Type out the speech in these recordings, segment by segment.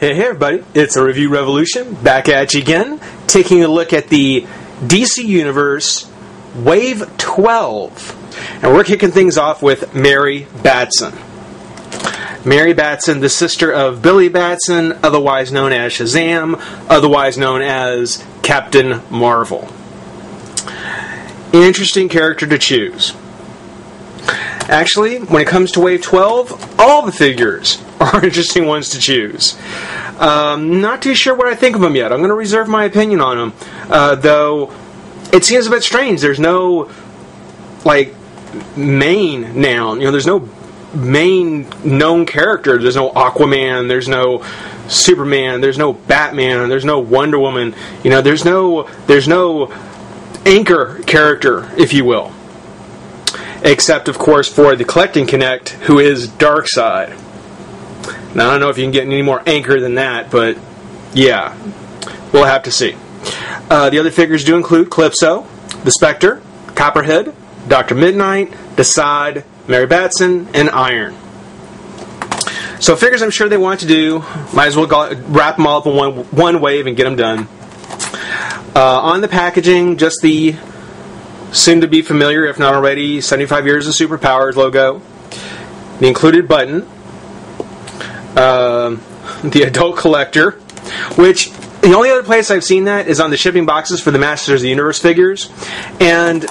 Hey everybody, it's a Review Revolution, back at you again, taking a look at the DC Universe Wave 12. And we're kicking things off with Mary Batson. Mary Batson, the sister of Billy Batson, otherwise known as Shazam, otherwise known as Captain Marvel. Interesting character to choose. Actually, when it comes to Wave 12, all the figures are interesting ones to choose. Not too sure what I think of them yet. I'm going to reserve my opinion on them. Though, it seems a bit strange. There's no, main noun. There's no main known character. There's no Aquaman. There's no Superman. There's no Batman. There's no Wonder Woman. There's no anchor character, if you will. Except, of course, for the Collecting Connect, who is Darkseid. Now, I don't know if you can get any more anchor than that, but yeah, we'll have to see. The other figures do include Calypso, the Spectre, Copperhead, Dr. Midnight, Desaad, Mary Batson, and Iron. So figures I'm sure they want to do. Might as well wrap them all up in one wave and get them done. On the packaging, just the soon-to-be familiar, if not already, 75 Years of Superpowers logo. The included button. The adult collector, which the only other place I've seen that is on the shipping boxes for the Masters of the Universe figures. And,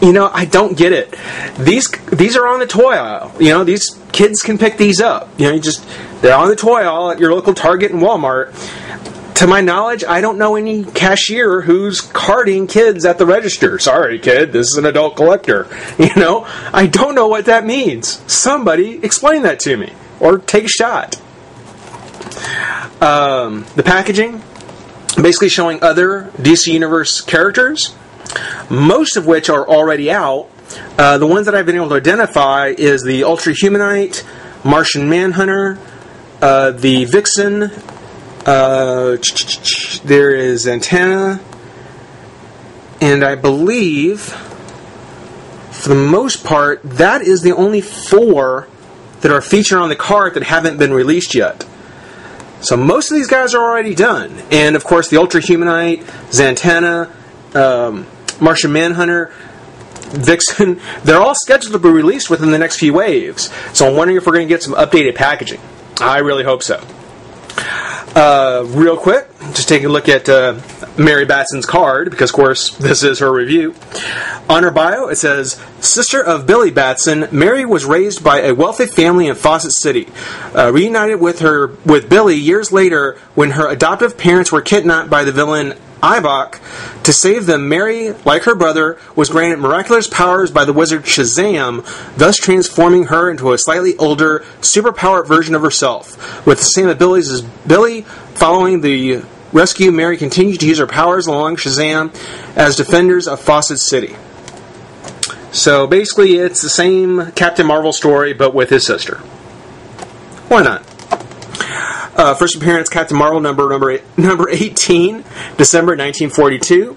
I don't get it. These are on the toy aisle. These kids can pick these up. They're on the toy aisle at your local Target and Walmart. To my knowledge, I don't know any cashier who's carding kids at the register. Sorry, kid, this is an adult collector. I don't know what that means. Somebody explain that to me. Or take a shot. The packaging, basically showing other DC Universe characters, most of which are already out. The ones that I've been able to identify is the Ultra Humanite, Martian Manhunter, the Vixen, there is Antenna, and I believe, for the most part, that is the only 4 that are featured on the card that haven't been released yet. So most of these guys are already done. And of course the Ultra Humanite, Zatanna, Martian Manhunter, Vixen, they're all scheduled to be released within the next few waves. So I'm wondering if we're going to get some updated packaging. I really hope so. Real quick, just taking a look at Mary Batson's card, because of course this is her review. On her bio, it says, sister of Billy Batson, Mary was raised by a wealthy family in Fawcett City. Reunited with Billy years later when her adoptive parents were kidnapped by the villain Ibok. To save them, Mary, like her brother, was granted miraculous powers by the wizard Shazam, thus transforming her into a slightly older, superpowered version of herself. With the same abilities as Billy, following the rescue, Mary continued to use her powers along Shazam as defenders of Fawcett City. So basically, it's the same Captain Marvel story, but with his sister. Why not? First appearance, Captain Marvel, number 18, December 1942.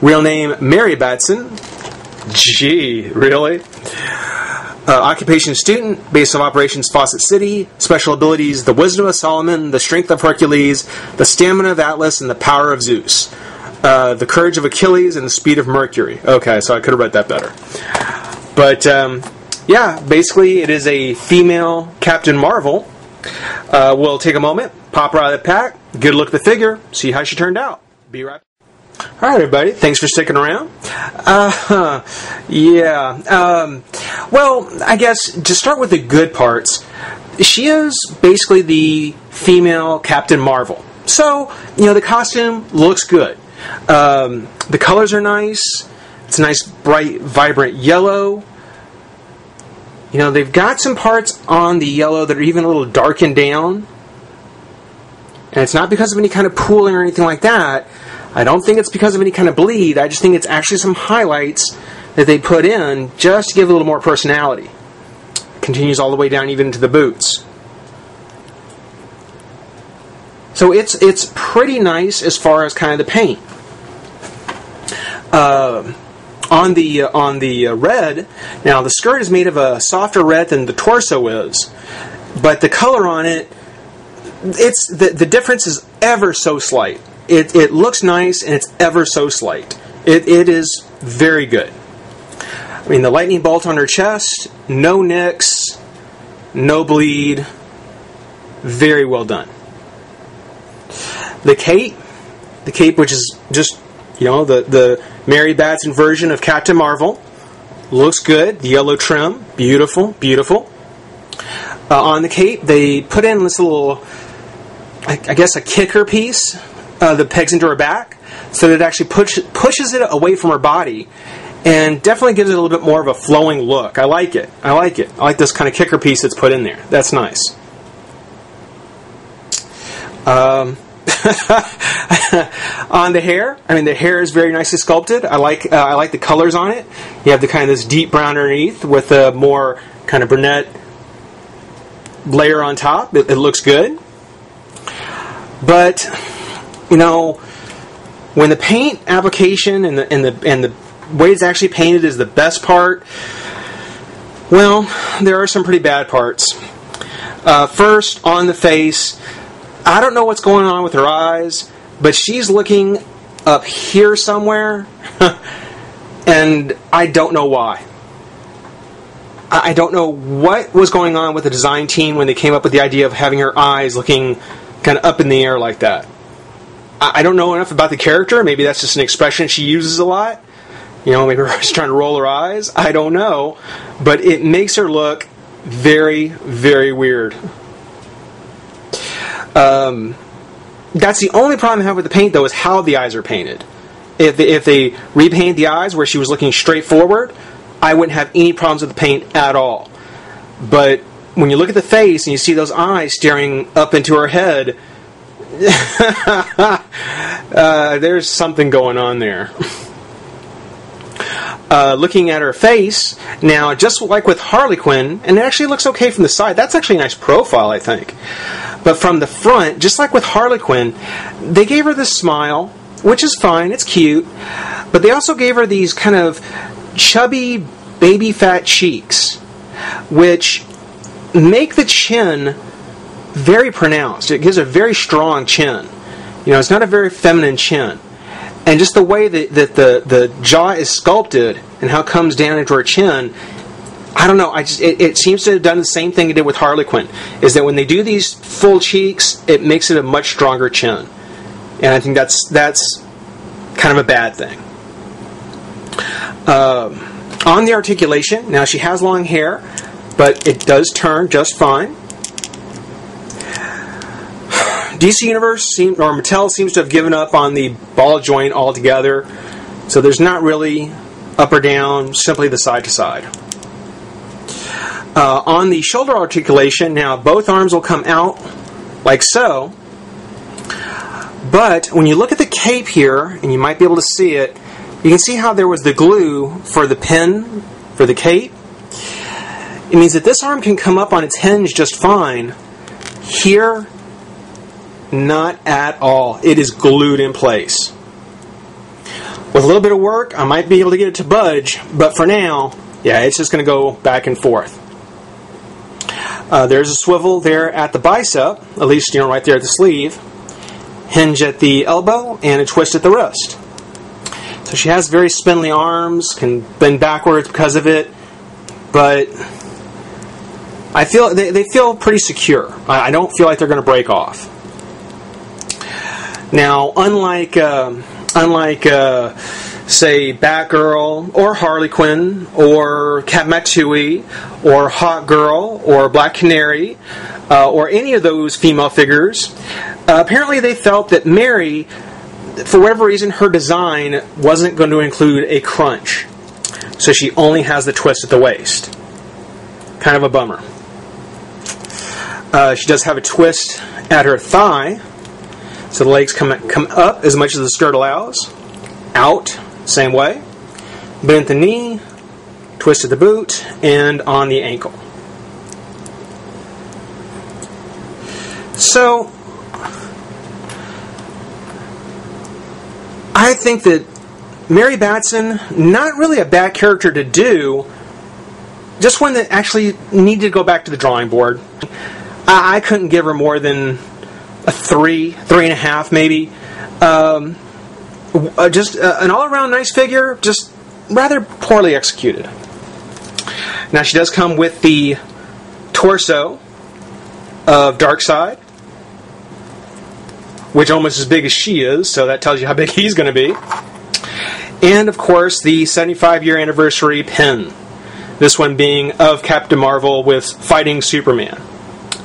Real name, Mary Batson. Gee, really? Occupation, student. Base of operations, Fawcett City. Special abilities, the wisdom of Solomon, the strength of Hercules, the stamina of Atlas, and the power of Zeus. The courage of Achilles, and the speed of Mercury. Okay, so I could have read that better. But, yeah, basically it is a female Captain Marvel. We'll take a moment, pop her out of the pack, get a look at the figure, see how she turned out. Be right back. Alright everybody, thanks for sticking around. Well, I guess to start with the good parts, she is basically the female Captain Marvel. So, the costume looks good. The colors are nice. It's a nice, bright, vibrant yellow. They've got some parts on the yellow that are even a little darkened down. And it's not because of any kind of pooling or anything like that. I don't think it's because of any kind of bleed. I just think it's actually some highlights that they put in just to give it a little more personality. Continues all the way down even into the boots. So it's pretty nice as far as kind of the paint. On the red, now the skirt is made of a softer red than the torso is, but the color on it it's the difference is ever so slight. It looks nice, and it's ever so slight. It is very good. I mean, the lightning bolt on her chest, no nicks, no bleed, very well done. The cape, which is just, the Mary Batson version of Captain Marvel, looks good. The yellow trim, beautiful, beautiful. On the cape, they put in this little, I guess, a kicker piece that pegs into her back, so that it actually pushes it away from her body, and definitely gives it a little bit more of a flowing look. I like it. I like this kind of kicker piece that's put in there. That's nice. On the hair, I mean, the hair is very nicely sculpted. I like the colors on it. You have the kind of this deep brown underneath with a more kind of brunette layer on top. It looks good. But when the paint application and the way it's actually painted is the best part, well, there are some pretty bad parts. First, on the face, I don't know what's going on with her eyes, but she's looking up here somewhere, and I don't know why. I don't know what was going on with the design team when they came up with the idea of having her eyes looking kind of up in the air like that. I don't know enough about the character. Maybe that's just an expression she uses a lot. Maybe she's trying to roll her eyes. I don't know. But it makes her look very, very weird. That's the only problem I have with the paint, though, is how the eyes are painted. If they repaint the eyes where she was looking straight forward, I wouldn't have any problems with the paint at all. But when you look at the face and you see those eyes staring up into her head, there's something going on there. Looking at her face, now, just like with Harley Quinn, and it actually looks okay from the side. That's actually a nice profile, I think. But from the front, just like with Harley Quinn, they gave her this smile, which is fine, it's cute, but they also gave her these kind of chubby, baby fat cheeks, which make the chin very pronounced. It gives a very strong chin. It's not a very feminine chin. And just the way that the jaw is sculpted and how it comes down into her chin, I don't know. It seems to have done the same thing it did with Harley Quinn. Is that when they do these full cheeks, it makes it a much stronger chin, and I think that's kind of a bad thing. On the articulation, now she has long hair, but it does turn just fine. DC Universe Mattel seems to have given up on the ball joint altogether, so there's not really up or down, simply the side to side. On the shoulder articulation, now both arms will come out like so, but when you look at the cape here, and you might be able to see it, you can see how there was the glue for the pin for the cape. It means that this arm can come up on its hinge just fine. Here, not at all. It is glued in place. With a little bit of work, I might be able to get it to budge, but for now, yeah, it's just going to go back and forth. There's a swivel there at the bicep, at least, right there at the sleeve, hinge at the elbow, and a twist at the wrist. So she has very spindly arms, can bend backwards because of it, but I feel they feel pretty secure. I don't feel like they're going to break off. Now, unlike say Batgirl or Harley Quinn or Cat Matsui or Hawk Girl or Black Canary or any of those female figures, apparently they felt that Mary, for whatever reason, her design wasn't going to include a crunch. So she only has the twist at the waist. Kind of a bummer. She does have a twist at her thigh. So the legs come up as much as the skirt allows. Out, same way. Bend at the knee, twist at the boot, and on the ankle. So, I think that Mary Batson, not really a bad character to do, just one that actually needed to go back to the drawing board. I couldn't give her more than a 3.5 maybe. Just an all-around nice figure, just rather poorly executed. Now she does come with the torso of Darkseid, which almost as big as she is, so that tells you how big he's going to be. And of course the 75-year anniversary pin. This one being of Captain Marvel with fighting Superman.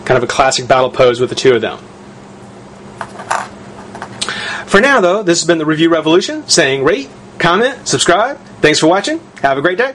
Kind of a classic battle pose with the two of them. For now, though, this has been the Review Revolution, saying rate, comment, subscribe. Thanks for watching. Have a great day.